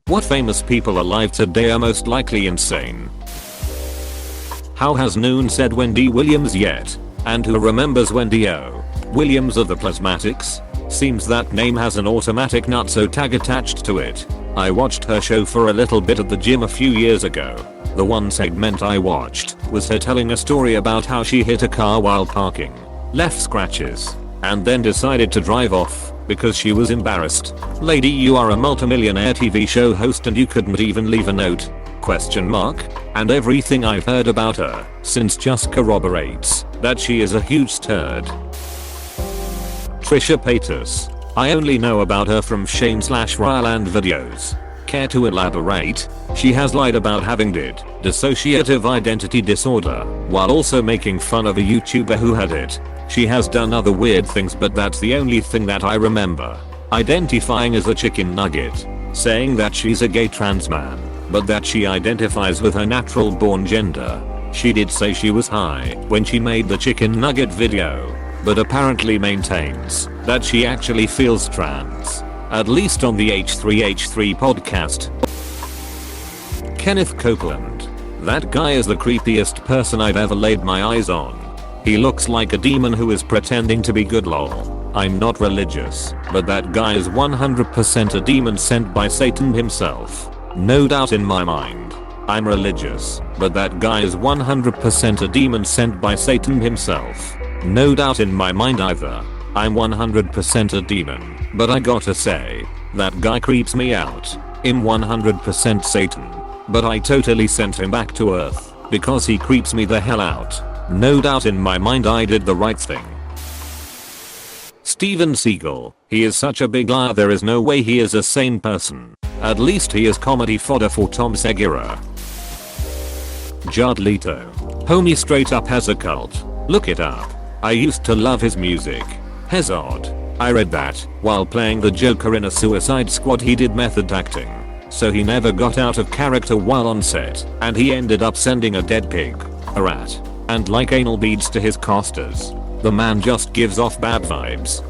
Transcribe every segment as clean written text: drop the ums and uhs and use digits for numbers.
What famous people alive today are most likely insane? How has Noon said Wendy Williams yet? And who remembers Wendy O. Williams of the Plasmatics? Seems that name has an automatic nutso tag attached to it. I watched her show for a little bit at the gym a few years ago. The one segment I watched was her telling a story about how she hit a car while parking, left scratches, and then decided to drive off because she was embarrassed. Lady, you are a multimillionaire TV show host and you couldn't even leave a note? ? And everything I've heard about her since just corroborates that she is a huge turd. Trisha Paytas. I only know about her from Shane/Ryland videos. Care to elaborate? She has lied about having dissociative identity disorder while also making fun of a YouTuber who had it. She has done other weird things, but that's the only thing that I remember. Identifying as a chicken nugget, saying that she's a gay trans man, but that she identifies with her natural born gender. She did say she was high when she made the chicken nugget video, but apparently maintains that she actually feels trans, at least on the H3H3 podcast. Kenneth Copeland. That guy is the creepiest person I've ever laid my eyes on. He looks like a demon who is pretending to be good lol. I'm not religious, but that guy is 100% a demon sent by Satan himself. No doubt in my mind. I'm religious, but that guy is 100% a demon sent by Satan himself. No doubt in my mind either. I'm 100% a demon, but I gotta say, that guy creeps me out. I'm 100% Satan, but I totally sent him back to Earth because he creeps me the hell out. No doubt in my mind I did the right thing. Steven Seagal. He is such a big liar, there is no way he is a sane person. At least he is comedy fodder for Tom Segura. Jared Leto. Homie straight up has a cult. Look it up. I used to love his music. Hazard. I read that while playing the Joker in a Suicide Squad he did method acting. So he never got out of character while on set, and he ended up sending a dead pig, a rat, and like anal beads to his casters. The man just gives off bad vibes.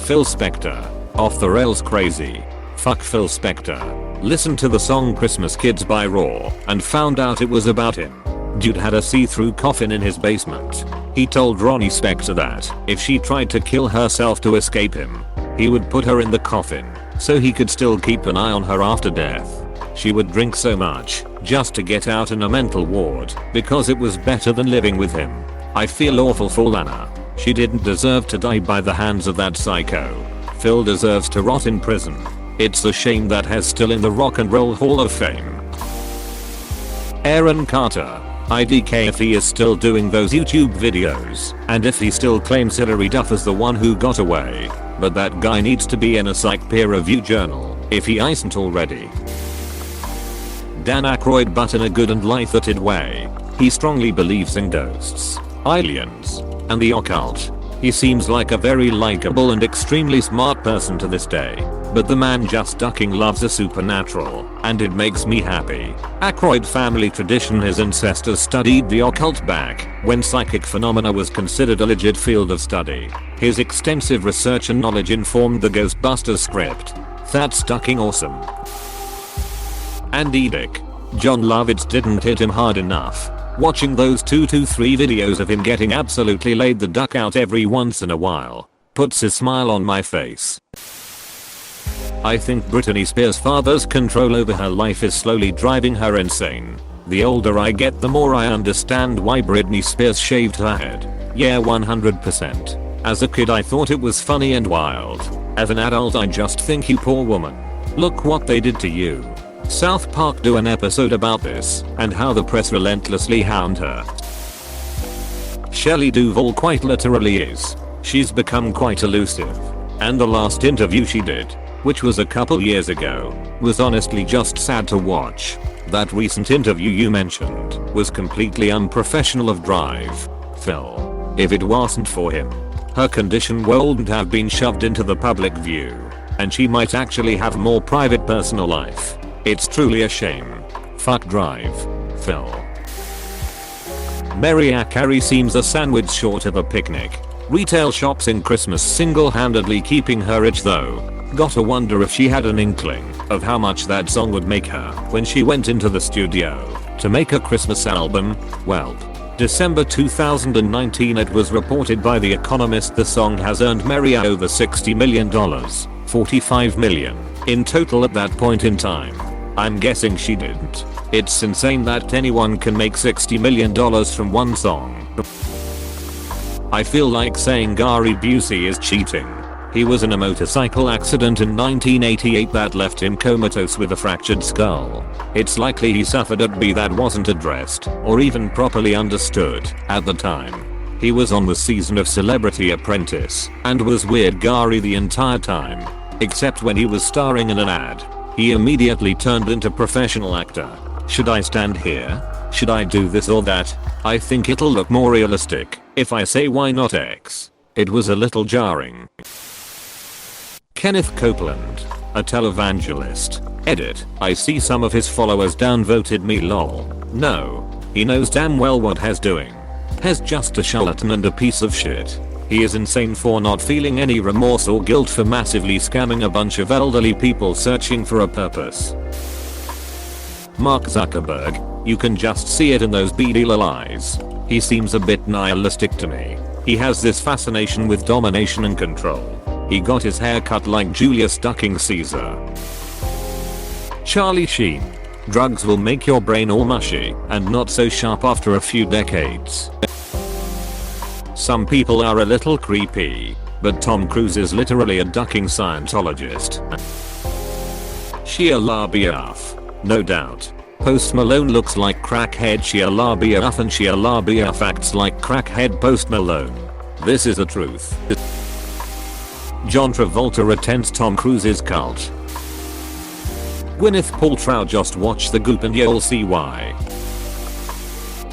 Phil Spector. Off the rails crazy. Fuck Phil Spector. Listened to the song Christmas Kids by Raw and found out it was about him. Dude had a see-through coffin in his basement. He told Ronnie Spector that if she tried to kill herself to escape him, he would put her in the coffin so he could still keep an eye on her after death. She would drink so much just to get out in a mental ward because it was better than living with him. I feel awful for Lana. She didn't deserve to die by the hands of that psycho. Phil deserves to rot in prison. It's a shame that he's still in the Rock and Roll Hall of Fame. Aaron Carter. IDK if he is still doing those YouTube videos, and if he still claims Hilary Duff is the one who got away. But that guy needs to be in a psych peer review journal, if he isn't already. Dan Aykroyd, but in a good and light-hearted way. He strongly believes in ghosts, aliens, and the occult. He seems like a very likable and extremely smart person to this day, but the man just ducking loves the supernatural, and it makes me happy. Aykroyd family tradition, his ancestors studied the occult back when psychic phenomena was considered a legit field of study. His extensive research and knowledge informed the Ghostbusters script. That's ducking awesome. Andy Dick. John Lovitz didn't hit him hard enough. Watching those 2 to 3 videos of him getting absolutely laid the duck out every once in a while puts a smile on my face. I think Britney Spears' father's control over her life is slowly driving her insane. The older I get, the more I understand why Britney Spears shaved her head. Yeah, 100%. As a kid I thought it was funny and wild. As an adult I just think, you poor woman. Look what they did to you. South Park do an episode about this and how the press relentlessly hound her. Shelley Duvall quite literally is. She's become quite elusive. And the last interview she did, which was a couple years ago, was honestly just sad to watch. That recent interview you mentioned was completely unprofessional of Drive. Phil. If it wasn't for him, her condition wouldn't have been shoved into the public view, and she might actually have more private personal life. It's truly a shame. Fuck Drive. Phil. Mariah Carey seems a sandwich short of a picnic. Retail shops in Christmas single-handedly keeping her rich though. Gotta wonder if she had an inkling of how much that song would make her when she went into the studio to make a Christmas album. Well, December 2019, it was reported by The Economist the song has earned Mariah over $60 million, $45 million in total at that point in time. I'm guessing she didn't. It's insane that anyone can make $60 million from one song. I feel like saying Gary Busey is cheating. He was in a motorcycle accident in 1988 that left him comatose with a fractured skull. It's likely he suffered a B that wasn't addressed or even properly understood at the time. He was on the season of Celebrity Apprentice and was Weird Gary the entire time, except when he was starring in an ad. He immediately turned into professional actor. Should I stand here? Should I do this or that? I think it'll look more realistic if I say why not X. It was a little jarring. Kenneth Copeland, a televangelist. Edit. I see some of his followers downvoted me lol. No. He knows damn well what Hez doing. Hez just a charlatan and a piece of shit. He is insane for not feeling any remorse or guilt for massively scamming a bunch of elderly people searching for a purpose. Mark Zuckerberg, you can just see it in those beady little eyes. He seems a bit nihilistic to me. He has this fascination with domination and control. He got his hair cut like Julius ducking Caesar. Charlie Sheen. Drugs will make your brain all mushy and not so sharp after a few decades. Some people are a little creepy, but Tom Cruise is literally a ducking Scientologist. Shia LaBeouf. No doubt. Post Malone looks like crackhead Shia LaBeouf and Shia LaBeouf acts like crackhead Post Malone. This is the truth. John Travolta attends Tom Cruise's cult. Gwyneth Paltrow just watch The Goop and you'll see why.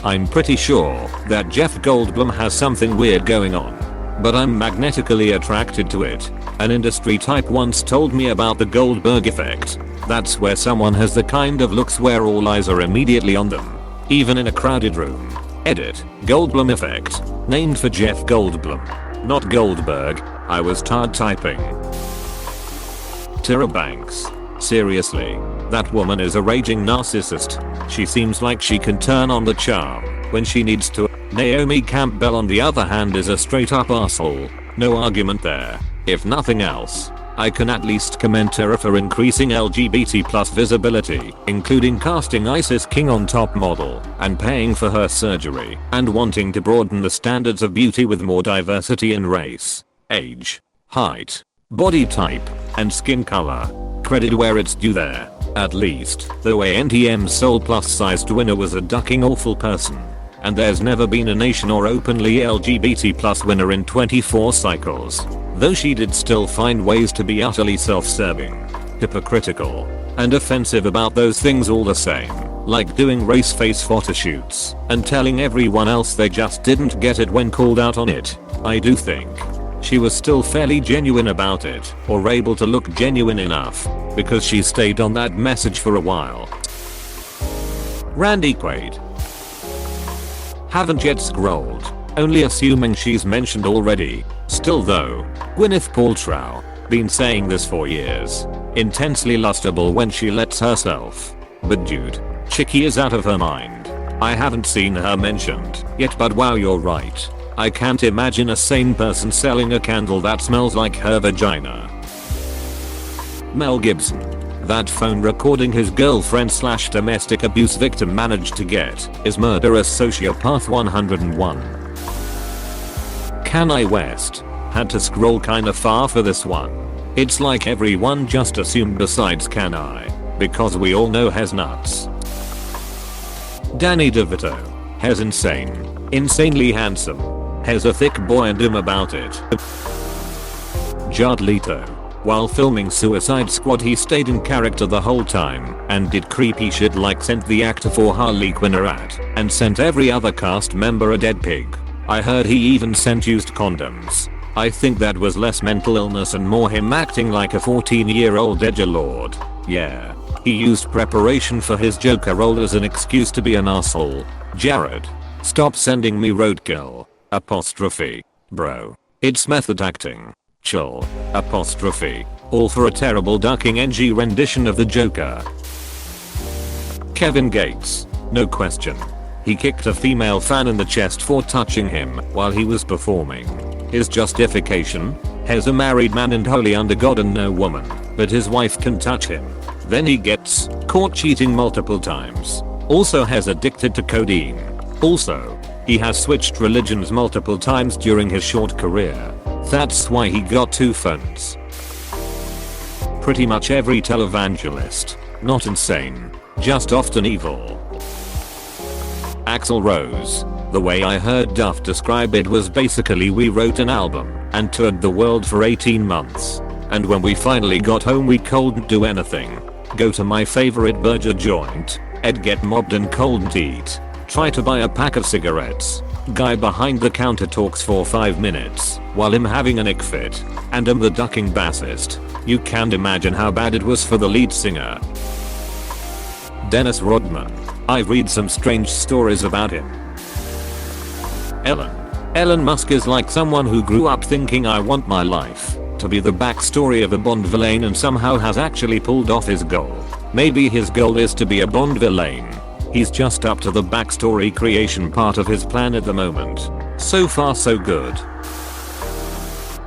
I'm pretty sure that Jeff Goldblum has something weird going on, but I'm magnetically attracted to it. An industry type once told me about the Goldberg effect. That's where someone has the kind of looks where all eyes are immediately on them, even in a crowded room. Edit. Goldblum effect. Named for Jeff Goldblum, not Goldberg. I was tired typing. Tyra Banks. Seriously, that woman is a raging narcissist. She seems like she can turn on the charm when she needs to. Naomi Campbell on the other hand is a straight up asshole. No argument there. If nothing else, I can at least commend Tyra for increasing LGBT plus visibility, including casting ISIS King on Top Model and paying for her surgery and wanting to broaden the standards of beauty with more diversity in race, age, height, body type, and skin color. Credit where it's due there. At least, though ANTM's sole plus sized winner was a ducking awful person. And there's never been a nation or openly LGBT plus winner in 24 cycles. Though she did still find ways to be utterly self-serving, hypocritical, and offensive about those things all the same. Like doing race face photoshoots and telling everyone else they just didn't get it when called out on it. I do think she was still fairly genuine about it, or able to look genuine enough, because she stayed on that message for a while. Randy Quaid. Haven't yet scrolled, only assuming she's mentioned already. Still though, Gwyneth Paltrow, been saying this for years. Intensely lustable when she lets herself. But dude, Chicky is out of her mind. I haven't seen her mentioned yet, but wow, you're right. I can't imagine a sane person selling a candle that smells like her vagina. Mel Gibson. That phone recording his girlfriend / domestic abuse victim managed to get is murderous sociopath 101. Kanye West. Had to scroll kinda far for this one. It's like everyone just assumed besides Kanye, because we all know Hez nuts. Danny DeVito. Hez insane. Insanely handsome. Hez a thick boy and him about it. Jared Leto. While filming Suicide Squad he stayed in character the whole time and did creepy shit like sent the actor for Harley Quinn a rat and sent every other cast member a dead pig. I heard he even sent used condoms. I think that was less mental illness and more him acting like a 14-year-old edgelord. Yeah. He used preparation for his Joker role as an excuse to be an asshole. Jared. Stop sending me roadkill. Apostrophe. Bro. It's method acting. Chill. Apostrophe. All for a terrible ducking NG rendition of the Joker. Kevin Gates. No question. He kicked a female fan in the chest for touching him while he was performing. His justification? He's a married man and wholly under God and no woman, but his wife can touch him. Then he gets caught cheating multiple times. Also has addicted to codeine. Also, he has switched religions multiple times during his short career. That's why he got 2 phones. Pretty much every televangelist. Not insane, just often evil. Axl Rose. The way I heard Duff describe it was basically we wrote an album and toured the world for 18 months. And when we finally got home we couldn't do anything. Go to my favorite burger joint. Ed get mobbed and couldn't eat. Try to buy a pack of cigarettes. Guy behind the counter talks for 5 minutes while him having an ick fit. And I'm the ducking bassist. You can't imagine how bad it was for the lead singer. Dennis Rodman. I read some strange stories about him. Elon Musk is like someone who grew up thinking I want my life to be the backstory of a Bond villain and somehow has actually pulled off his goal. Maybe his goal is to be a Bond villain. He's just up to the backstory creation part of his plan at the moment. So far so good.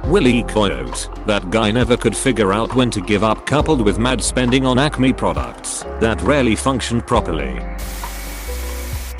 Willie Coyote. That guy never could figure out when to give up, coupled with mad spending on Acme products that rarely functioned properly.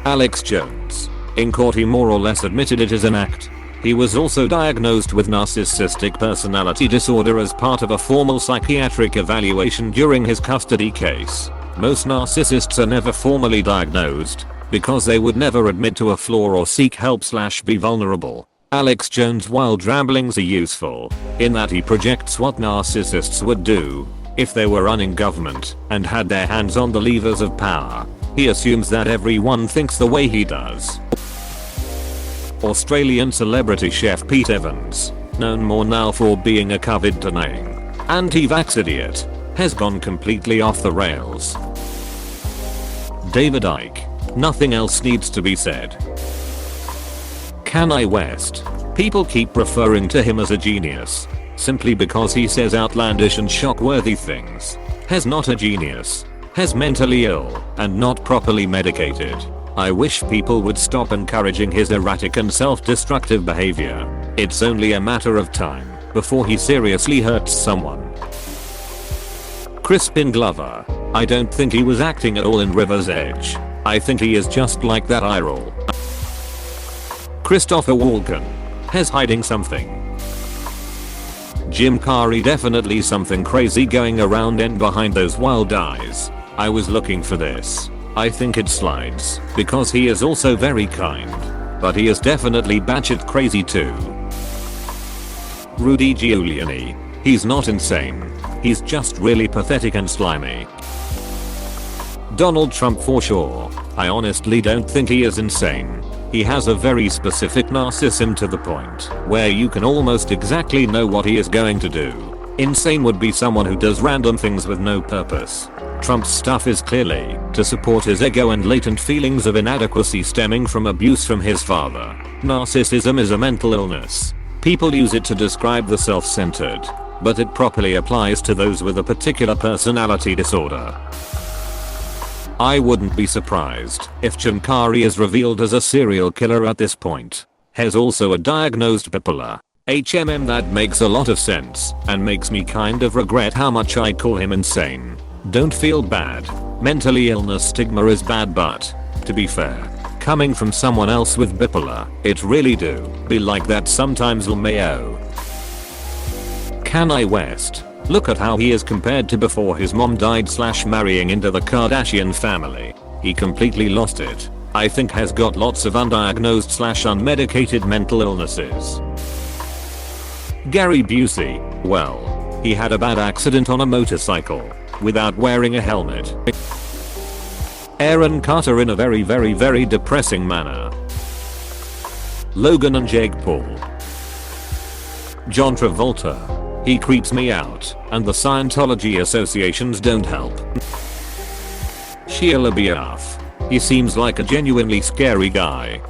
Alex Jones. In court he more or less admitted it is an act. He was also diagnosed with narcissistic personality disorder as part of a formal psychiatric evaluation during his custody case. Most narcissists are never formally diagnosed because they would never admit to a flaw or seek help / be vulnerable. Alex Jones' wild ramblings are useful in that he projects what narcissists would do if they were running government and had their hands on the levers of power. He assumes that everyone thinks the way he does. Australian celebrity chef Pete Evans, known more now for being a COVID-19 anti-vax idiot, has gone completely off the rails. David Icke. Nothing else needs to be said. Kanye West. People keep referring to him as a genius simply because he says outlandish and shock-worthy things. He's not a genius. He's mentally ill and not properly medicated. I wish people would stop encouraging his erratic and self-destructive behavior. It's only a matter of time before he seriously hurts someone. Crispin Glover. I don't think he was acting at all in River's Edge. I think he is just like that eye roll. Christopher Walken. He's hiding something. Jim Carrey. Definitely something crazy going around and behind those wild eyes. I was looking for this. I think it slides because he is also very kind, but he is definitely batshit crazy too. Rudy Giuliani. He's not insane. He's just really pathetic and slimy. Donald Trump for sure. I honestly don't think he is insane. He has a very specific narcissism to the point where you can almost exactly know what he is going to do. Insane would be someone who does random things with no purpose. Trump's stuff is clearly to support his ego and latent feelings of inadequacy stemming from abuse from his father. Narcissism is a mental illness. People use it to describe the self-centered, but it properly applies to those with a particular personality disorder. I wouldn't be surprised if Jim Carrey is revealed as a serial killer at this point. He's also a diagnosed bipolar. That makes a lot of sense and makes me kind of regret how much I call him insane. Don't feel bad. Mentally illness stigma is bad, but to be fair, coming from someone else with bipolar, it really do be like that sometimes. LMAO. Kanye West. Look at how he is compared to before his mom died / marrying into the Kardashian family. He completely lost it. I think has got lots of undiagnosed / unmedicated mental illnesses. Gary Busey. Well, he had a bad accident on a motorcycle without wearing a helmet. Aaron Carter in a very depressing manner. Logan and Jake Paul. John Travolta. He creeps me out, and the Scientology associations don't help. Shia LaBeouf. He seems like a genuinely scary guy.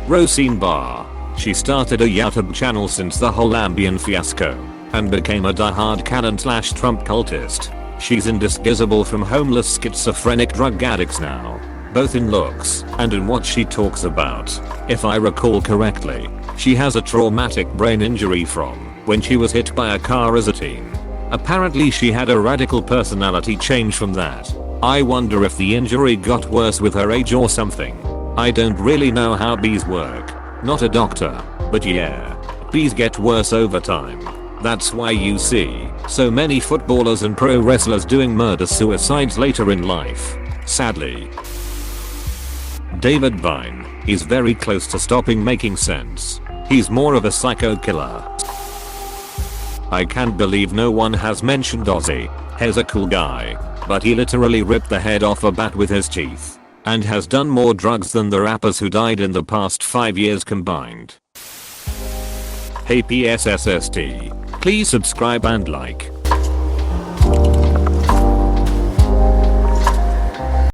Rosine Barr. She started a YouTube channel since the whole Ambien fiasco and became a diehard Cannon/Trump cultist. She's indistinguishable from homeless schizophrenic drug addicts now, both in looks and in what she talks about. If I recall correctly, she has a traumatic brain injury from when she was hit by a car as a teen. Apparently she had a radical personality change from that. I wonder if the injury got worse with her age or something. I don't really know how bees work. Not a doctor, but yeah, bees get worse over time. That's why you see so many footballers and pro wrestlers doing murder-suicides later in life. Sadly. David Vine is very close to stopping making sense. He's more of a psycho killer. I can't believe no one has mentioned Ozzy. He's a cool guy, but he literally ripped the head off a bat with his teeth, and has done more drugs than the rappers who died in the past 5 years combined. Hey PSSST, please subscribe and like.